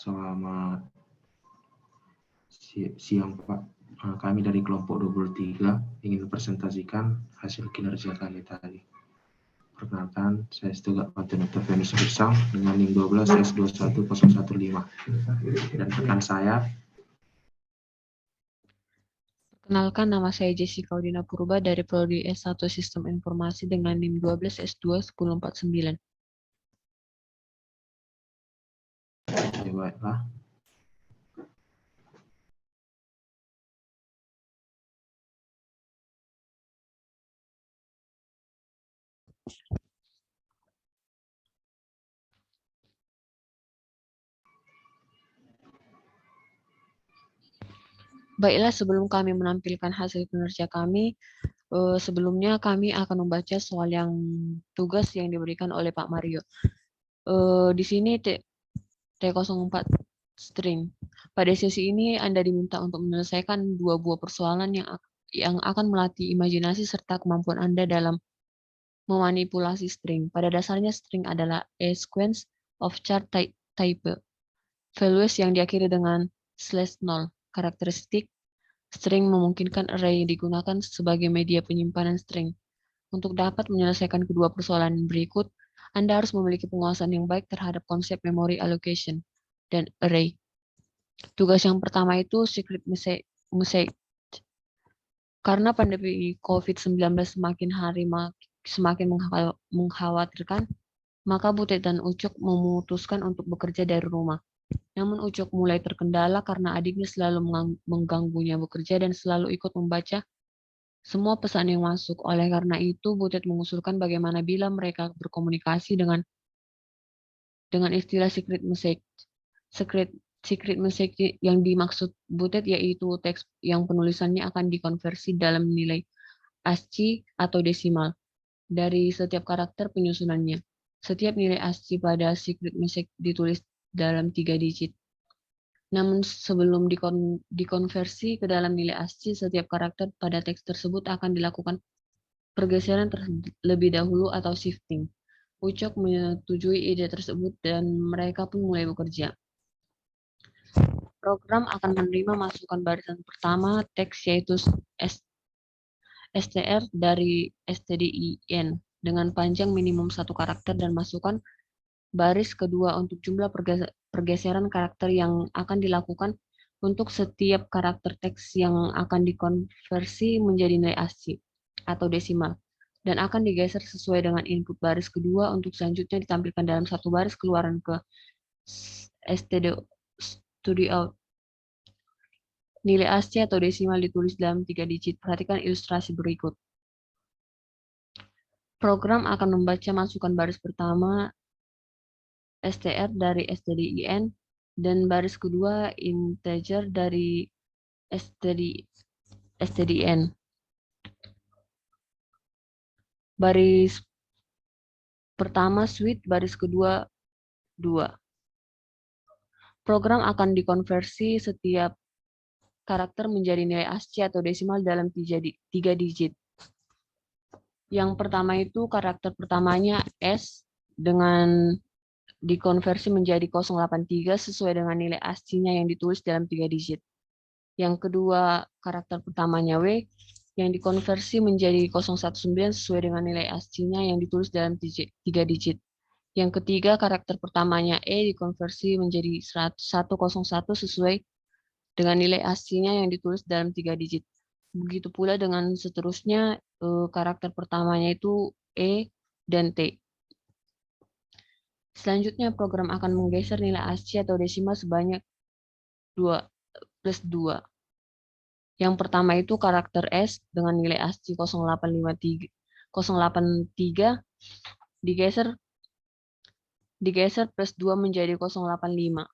Selamat siang Pak. Kami dari kelompok 23 ingin presentasikan hasil kinerja kami tadi. Perkenalkan, saya Setugak Patunuk Venus Bersang dengan NIM 12 S21015. Dan rekan saya. Perkenalkan, nama saya Jessica Udina Purba dari Prodi S1 Sistem Informasi dengan NIM 12 S21049. Oke, baiklah. Baiklah, sebelum kami menampilkan hasil kinerja kami, sebelumnya kami akan membaca soal yang tugas yang diberikan oleh Pak Mario. Di sini T04 string. Pada sesi ini Anda diminta untuk menyelesaikan 2 buah persoalan yang akan melatih imajinasi serta kemampuan Anda dalam memanipulasi string. Pada dasarnya string adalah a sequence of chart type values yang diakhiri dengan /0. Karakteristik string memungkinkan array digunakan sebagai media penyimpanan string. Untuk dapat menyelesaikan kedua persoalan berikut, Anda harus memiliki penguasaan yang baik terhadap konsep memory allocation dan array. Tugas yang pertama itu secret message. Karena pandemi COVID-19 semakin mengkhawatirkan, maka Butet dan Ucok memutuskan untuk bekerja dari rumah. Namun Ucok mulai terkendala karena adiknya selalu mengganggunya bekerja dan selalu ikut membaca semua pesan yang masuk. Oleh karena itu, Butet mengusulkan bagaimana bila mereka berkomunikasi dengan istilah secret message. Secret message yang dimaksud Butet yaitu teks yang penulisannya akan dikonversi dalam nilai ASCII atau desimal dari setiap karakter penyusunannya. Setiap nilai ASCII pada secret message ditulis dalam 3 digit. Namun sebelum dikonversi ke dalam nilai ASCII, setiap karakter pada teks tersebut akan dilakukan pergeseran terlebih dahulu atau shifting. Ucok menyetujui ide tersebut dan mereka pun mulai bekerja. Program akan menerima masukan barisan pertama teks yaitu str dari stdin dengan panjang minimum 1 karakter dan masukan baris kedua untuk jumlah pergeseran karakter yang akan dilakukan untuk setiap karakter teks yang akan dikonversi menjadi nilai ASCII atau desimal dan akan digeser sesuai dengan input baris kedua untuk selanjutnya ditampilkan dalam satu baris keluaran ke stdout. Nilai ASCII atau desimal ditulis dalam 3 digit. Perhatikan ilustrasi berikut. Program akan membaca masukan baris pertama str dari stdin dan baris kedua integer dari stdin. Baris pertama switch, baris kedua 2. Program akan dikonversi setiap karakter menjadi nilai ASCII atau desimal dalam 3 digit. Yang pertama itu karakter pertamanya S dengan dikonversi menjadi 083 sesuai dengan nilai ASCII-nya yang ditulis dalam 3 digit. Yang kedua, karakter pertamanya W yang dikonversi menjadi 019 sesuai dengan nilai ASCII-nya yang ditulis dalam 3 digit. Yang ketiga, karakter pertamanya E dikonversi menjadi 101 sesuai dengan nilai ASCII-nya yang ditulis dalam 3 digit. Begitu pula dengan seterusnya, karakter pertamanya itu E dan T. Selanjutnya, program akan menggeser nilai ASCII atau desimal sebanyak 2+2. Yang pertama itu karakter S dengan nilai ASCII 083 digeser plus 2 menjadi 085.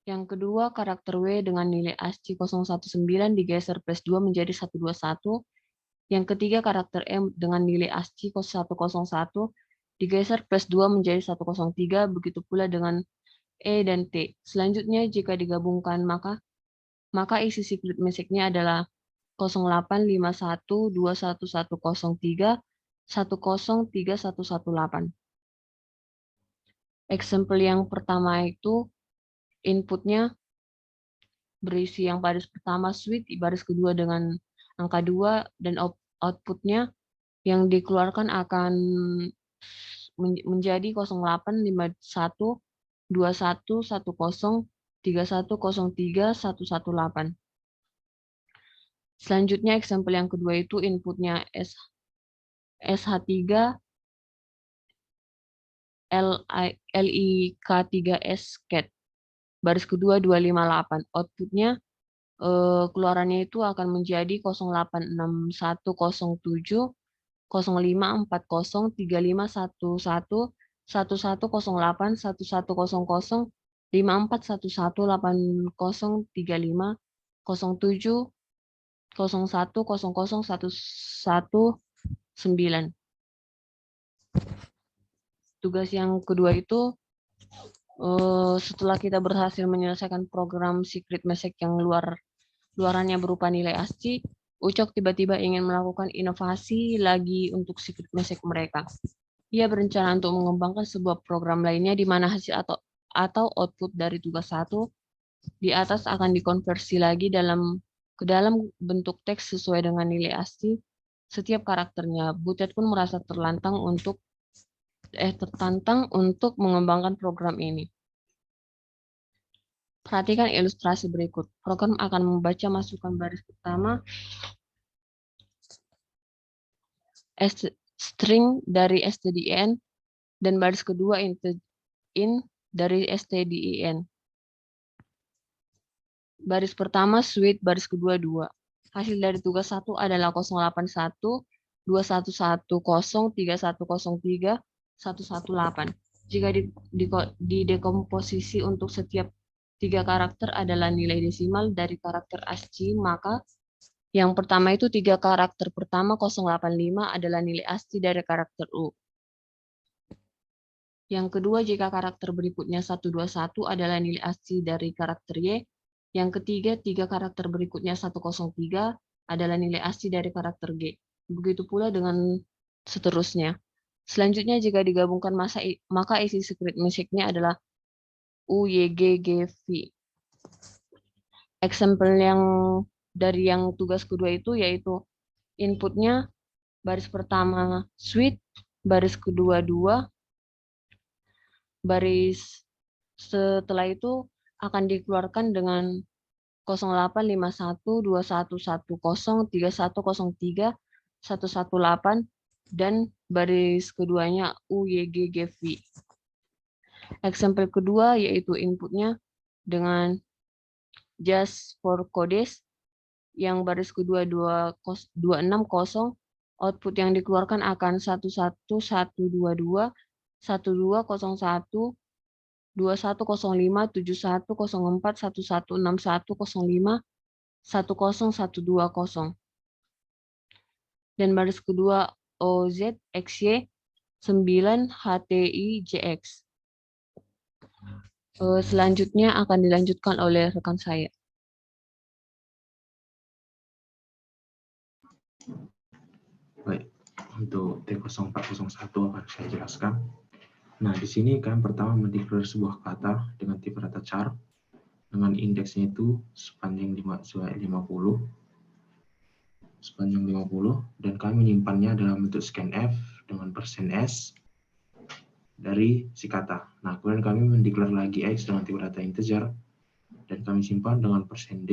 Yang kedua, karakter W dengan nilai ASCII 019 digeser plus 2 menjadi 121. Yang ketiga, karakter M dengan nilai ASCII 101 digeser plus 2 menjadi 103, begitu pula dengan E dan T. Selanjutnya, jika digabungkan, maka isi secret message-nya adalah 0851211031031118. Example yang pertama itu inputnya berisi yang baris pertama sweet, baris kedua dengan angka 2, dan outputnya yang dikeluarkan akan menjadi 0851 21 10 3103 118. Selanjutnya example yang kedua itu inputnya SH3 LIK3S cat. Baris kedua 258. Outputnya keluarannya itu akan menjadi 086107 0540 3511 1108 1100 5411 8035 07 01 00 119. Tugas yang kedua itu setelah kita berhasil menyelesaikan program secret message yang luarannya berupa nilai ASCII, Ucok tiba-tiba ingin melakukan inovasi lagi untuk secret message mereka. Ia berencana untuk mengembangkan sebuah program lainnya di mana hasil atau output dari tugas 1 di atas akan dikonversi lagi ke dalam bentuk teks sesuai dengan nilai ASCII setiap karakternya. Butet pun merasa tertantang untuk mengembangkan program ini. Perhatikan ilustrasi berikut. Program akan membaca masukan baris pertama string dari stdin dan baris kedua int dari stdin. Baris pertama sweet, baris kedua 2. Hasil dari tugas 1 adalah 081 2110 3103 118. Jika didekomposisi untuk setiap 3 karakter adalah nilai desimal dari karakter ASCII, maka yang pertama itu 3 karakter pertama 085 adalah nilai ASCII dari karakter U. Yang kedua, jika karakter berikutnya 121 adalah nilai ASCII dari karakter Y. Yang ketiga, 3 karakter berikutnya 103 adalah nilai ASCII dari karakter G. Begitu pula dengan seterusnya. Selanjutnya, jika digabungkan maka isi secret message-nya adalah UYGGV. Example yang dari yang tugas kedua itu yaitu inputnya baris pertama sweet, baris kedua 2, baris setelah itu akan dikeluarkan dengan 0851 2110 3103 118 dan baris keduanya UYGGV. Example kedua yaitu inputnya dengan just for codes yang baris kedua 260, output yang dikeluarkan akan 11122 1201 2105 7104 1161 05 10120. Dan baris kedua OZ XY 9 HTI JX. Selanjutnya akan dilanjutkan oleh rekan saya. Baik, untuk T0401 akan saya jelaskan. Nah, di sini kan pertama mendeklar sebuah kata dengan tipe data char dengan indeksnya itu sepanjang 50 dan kami menyimpannya dalam bentuk scanf dengan %s dari si kata. Nah, kemudian kami mendeklar lagi x dengan tipe data integer dan kami simpan dengan %d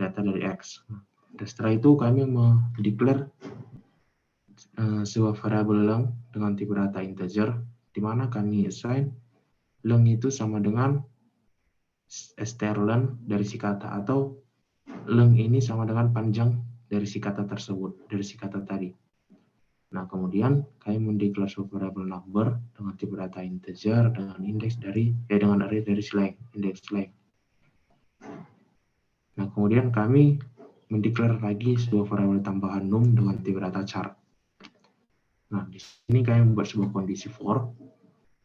data dari x. Dan setelah itu kami mendeklar sebuah variabel leng dengan tipe data integer, di mana kami assign leng itu sama dengan strlen dari si kata, atau leng ini sama dengan panjang dari si kata tersebut, dari si kata tadi. Nah, kemudian kami mendeklar sebuah variabel number dengan tipe data integer dengan indeks dengan array dari length, index length. Nah, kemudian kami mendeklar lagi sebuah variabel tambahan num dengan tipe data char. Nah, di sini kami membuat sebuah kondisi for,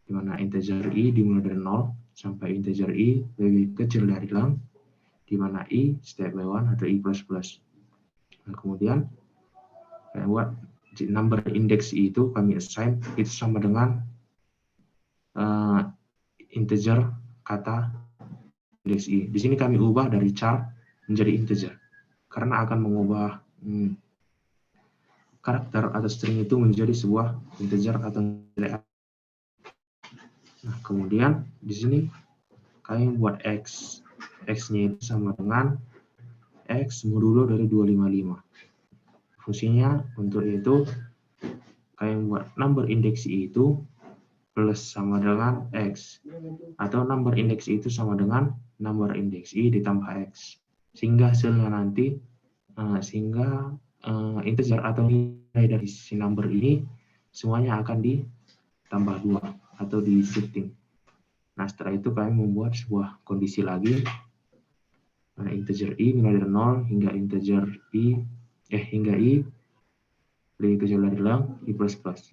di mana integer i dimulai dari 0 sampai integer i lebih kecil dari leng, di mana i step by 1 atau i++. Nah, kemudian kami buat number index i itu kami assign itu sama dengan integer kata indeks i. Di sini kami ubah dari char menjadi integer karena akan mengubah karakter atau string itu menjadi sebuah integer atau nilai. Nah, kemudian di sini kami buat x. X-nya itu sama dengan x modulo dari 255. Fungsinya untuk itu kami buat number index i itu plus sama dengan x, atau number index i itu sama dengan number index i ditambah x, sehingga hasilnya nanti integer atau nilai dari si number ini semuanya akan ditambah 2 atau di shifting. Nah, setelah itu kami membuat sebuah kondisi lagi, integer i mulai dari 0 hingga hingga i lebih kecil dari leng i plus plus.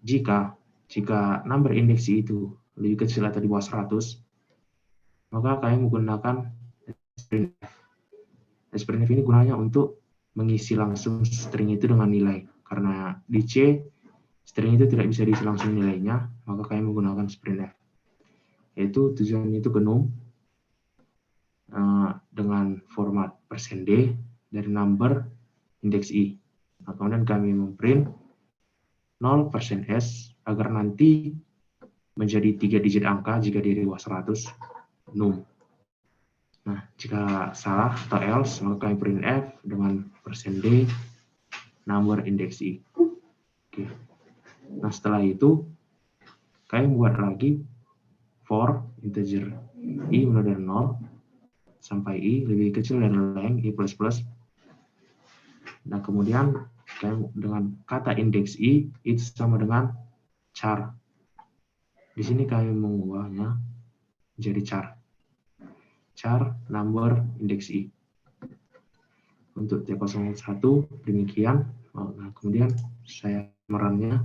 Jika number index i itu lebih kecil atau di bawah 100, maka kami menggunakan sprintf. Sprintf ini gunanya untuk mengisi langsung string itu dengan nilai. Karena di C, string itu tidak bisa diisi langsung nilainya, maka kami menggunakan sprintf. Yaitu tujuan itu ke num dengan format %d dari number index i. Nah, kemudian kami memprint 0%s agar nanti menjadi 3 digit angka jika di bawah 100 num. Nah, jika salah atau else, maka kami print f dengan %d number index i. Oke. Nah, setelah itu kami buat lagi for integer i mulai dari 0 sampai i lebih kecil dari leng i plus plus. Nah, kemudian kami dengan kata index i itu sama dengan char. Di sini kami mengubahnya menjadi char number index i. Untuk T01 demikian. Nah, kemudian saya merannya.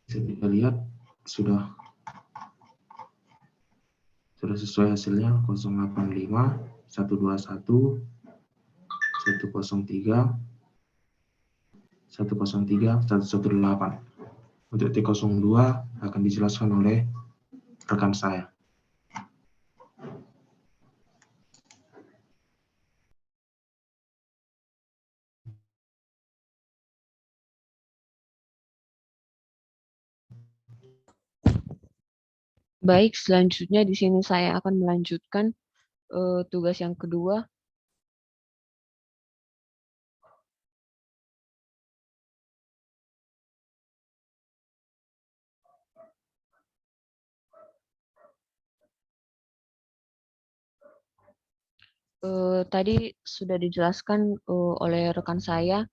Kita lihat sudah sesuai hasilnya 085 121 103 103 118. Untuk T02 akan dijelaskan oleh rekan saya. Baik, selanjutnya di sini saya akan melanjutkan tugas yang kedua. Tadi sudah dijelaskan oleh rekan saya,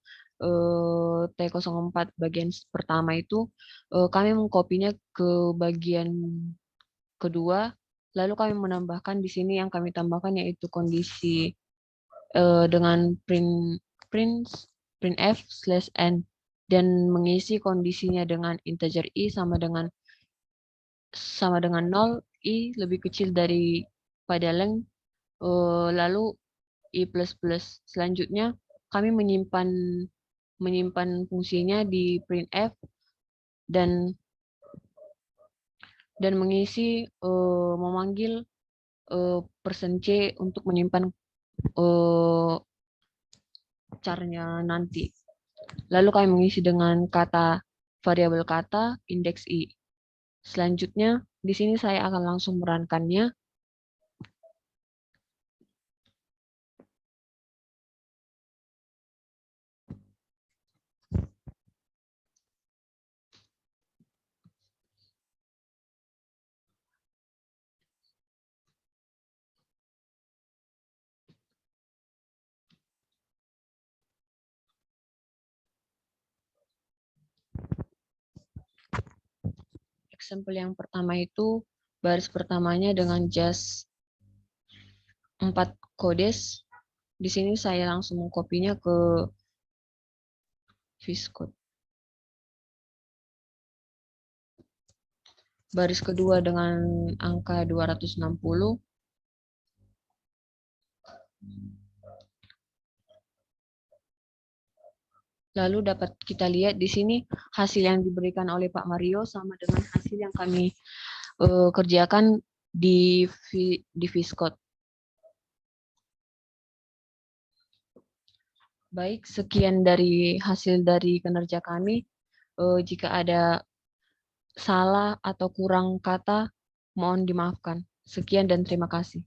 T04 bagian pertama itu kami mengkopinya ke bagian kedua, lalu kami menambahkan di sini yang kami tambahkan yaitu kondisi dengan printf/n dan mengisi kondisinya dengan integer i sama dengan 0, i lebih kecil daripada leng, lalu i plus plus. Selanjutnya kami menyimpan fungsinya di printf dan mengisi memanggil %c untuk menyimpan carnya nanti. Lalu kami mengisi dengan variabel kata indeks i. Selanjutnya di sini saya akan langsung merankannya. Example yang pertama itu baris pertamanya dengan just 4 kodes. Di sini saya langsung mengkopinya ke VS Code. baris kedua dengan angka 260. Lalu dapat kita lihat di sini hasil yang diberikan oleh Pak Mario sama dengan hasil yang kami kerjakan di Viscode. Baik, sekian dari hasil dari kinerja kami. Jika ada salah atau kurang kata, mohon dimaafkan. Sekian dan terima kasih.